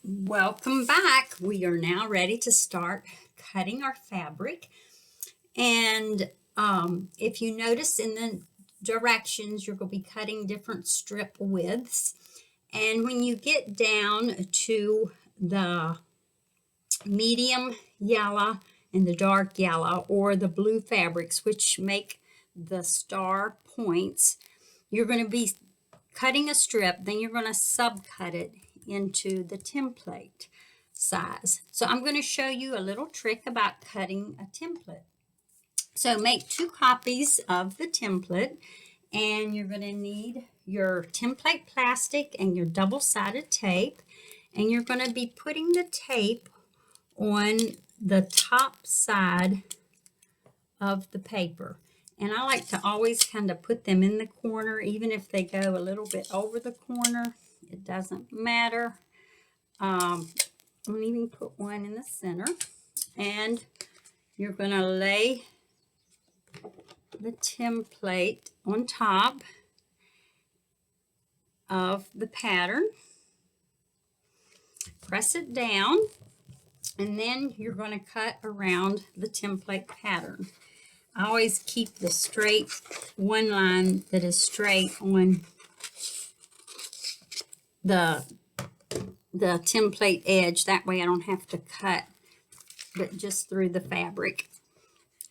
Welcome back. We are now ready to start cutting our fabric. And if you notice in the directions, you're going to be cutting different strip widths. And when you get down to the medium yellow and the dark yellow or the blue fabrics, which make the star points, you're going to be cutting a strip, then you're going to subcut it into the template size. So I'm going to show you a little trick about cutting a template. So make 2 copies of the template, and you're going to need your template plastic and your double-sided tape, and you're going to be putting the tape on the top side of the paper. And I like to always kind of put them in the corner, even if they go a little bit over the corner. It doesn't matter. I'm going to even put one in the center. And you're going to lay the template on top of the pattern. Press it down. And then you're going to cut around the template pattern. I always keep the straight one line that is straight on the template edge. That way I don't have to cut, but just through the fabric.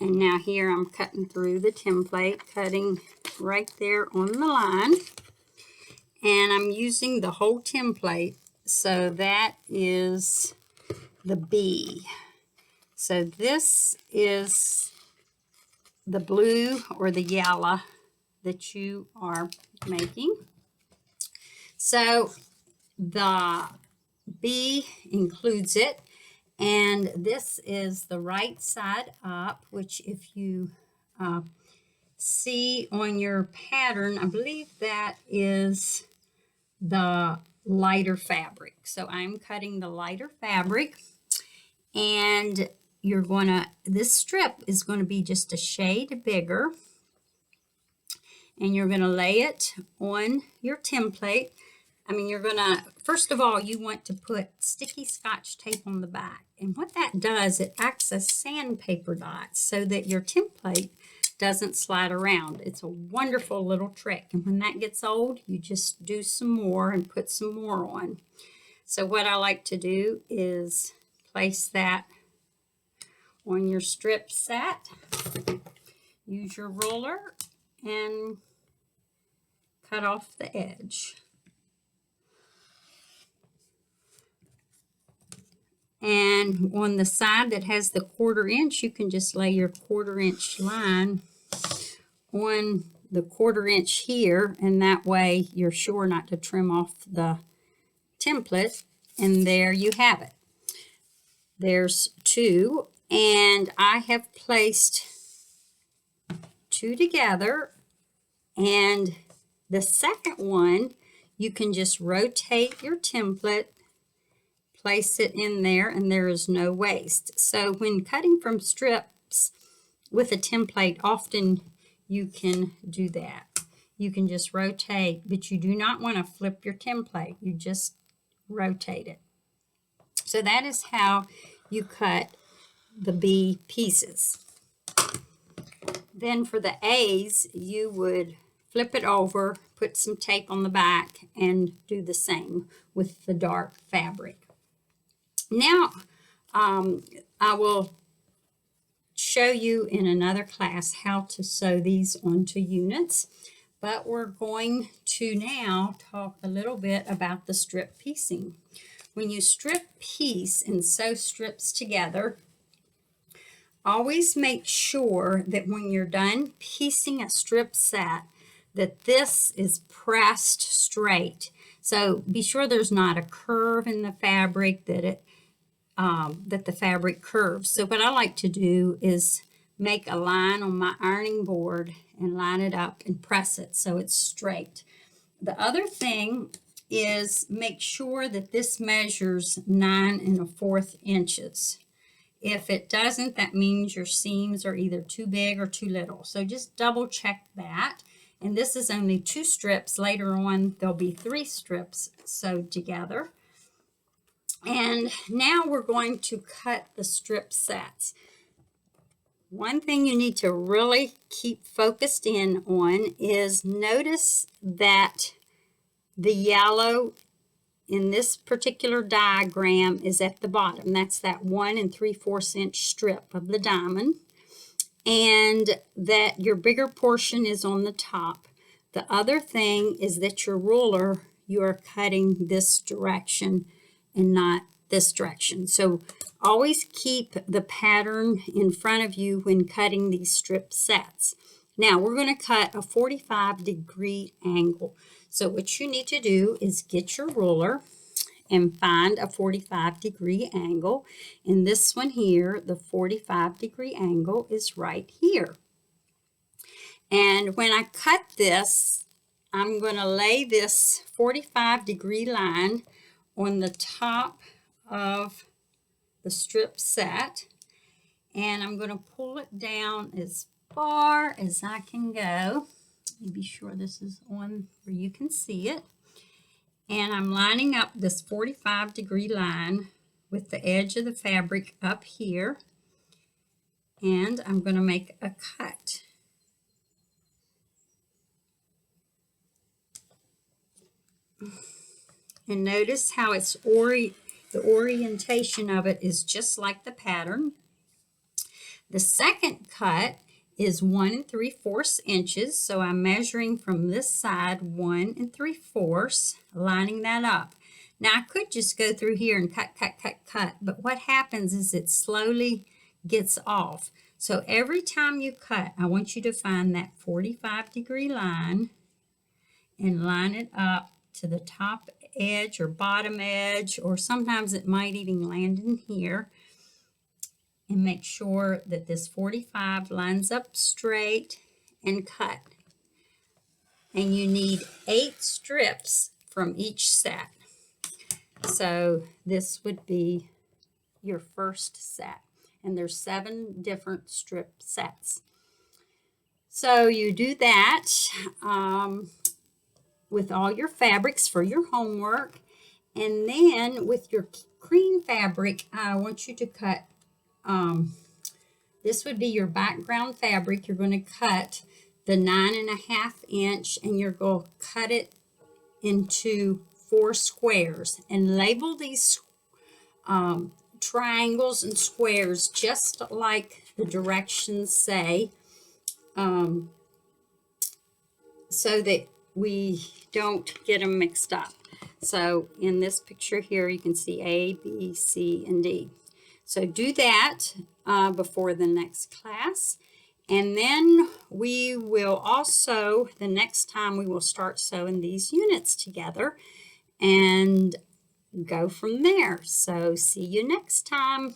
And now here I'm cutting through the template, cutting right there on the line. And I'm using the whole template. So that is the B. So this is the blue or the yellow that you are making. So the B includes it, and this is the right side up, which if you see on your pattern, I believe that is the lighter fabric. So I'm cutting the lighter fabric, and you're going to, this strip is going to be just a shade bigger, and you're going to lay it on your template. I mean, you're going to, first of all, you want to put sticky Scotch tape on the back. And what that does, it acts as sandpaper dots so that your template doesn't slide around. It's a wonderful little trick. And when that gets old, you just do some more and put some more on. So what I like to do is place that on your strip set. Use your ruler and cut off the edge. And on the side that has the 1/4 inch, you can just lay your 1/4 inch line on the 1/4 inch here, and that way you're sure not to trim off the template. And there you have it. There's 2, and I have placed 2 together, and the second one you can just rotate your template, place it in there, and there is no waste. So when cutting from strips with a template, often you can do that. You can just rotate, but you do not want to flip your template. You just rotate it. So that is how you cut the B pieces. Then for the A's, you would flip it over, put some tape on the back, and do the same with the dark fabric. Now, I will show you in another class how to sew these onto units, but we're going to now talk a little bit about the strip piecing. When you strip piece and sew strips together, always make sure that when you're done piecing a strip set, that this is pressed straight. So be sure there's not a curve in the fabric, that the fabric curves. So what I like to do is make a line on my ironing board and line it up and press it so it's straight. The other thing is make sure that this measures 9 1/4 inches. If it doesn't, that means your seams are either too big or too little. So just double check that. And this is only 2 strips. Later on, there'll be 3 strips sewed together. And now we're going to cut the strip sets. One thing you need to really keep focused in on is notice that the yellow in this particular diagram is at the bottom. That's that 1 3/4 inch strip of the diamond. And that your bigger portion is on the top. The other thing is that your ruler, you are cutting this direction and not this direction. So always keep the pattern in front of you when cutting these strip sets. Now we're going to cut a 45-degree angle. So what you need to do is get your ruler and find a 45-degree angle. In this one here, the 45-degree angle is right here. And when I cut this, I'm going to lay this 45-degree line on the top of the strip set, and I'm going to pull it down as far as I can go. Let me be sure this is on where you can see it. And I'm lining up this 45-degree line with the edge of the fabric up here, and I'm going to make a cut. And notice how it's the orientation of it is just like the pattern. The second cut is 1 3/4 inches, so I'm measuring from this side 1 3/4, lining that up. Now I could just go through here and cut, but what happens is it slowly gets off. So every time you cut, I want you to find that 45-degree line and line it up to the top edge or bottom edge, or sometimes it might even land in here. And make sure that this 45 lines up straight and cut. And you need 8 strips from each set. So this would be your first set. And there's 7 different strip sets. So you do that with all your fabrics for your homework. And then with your cream fabric, I want you to cut this would be your background fabric. You're going to cut the 9.5 inch and you're going to cut it into 4 squares and label these triangles and squares just like the directions say, so that we don't get them mixed up. So in this picture here you can see A, B, C, and D. So do that before the next class. And then we will also, the next time we will start sewing these units together and go from there. So see you next time.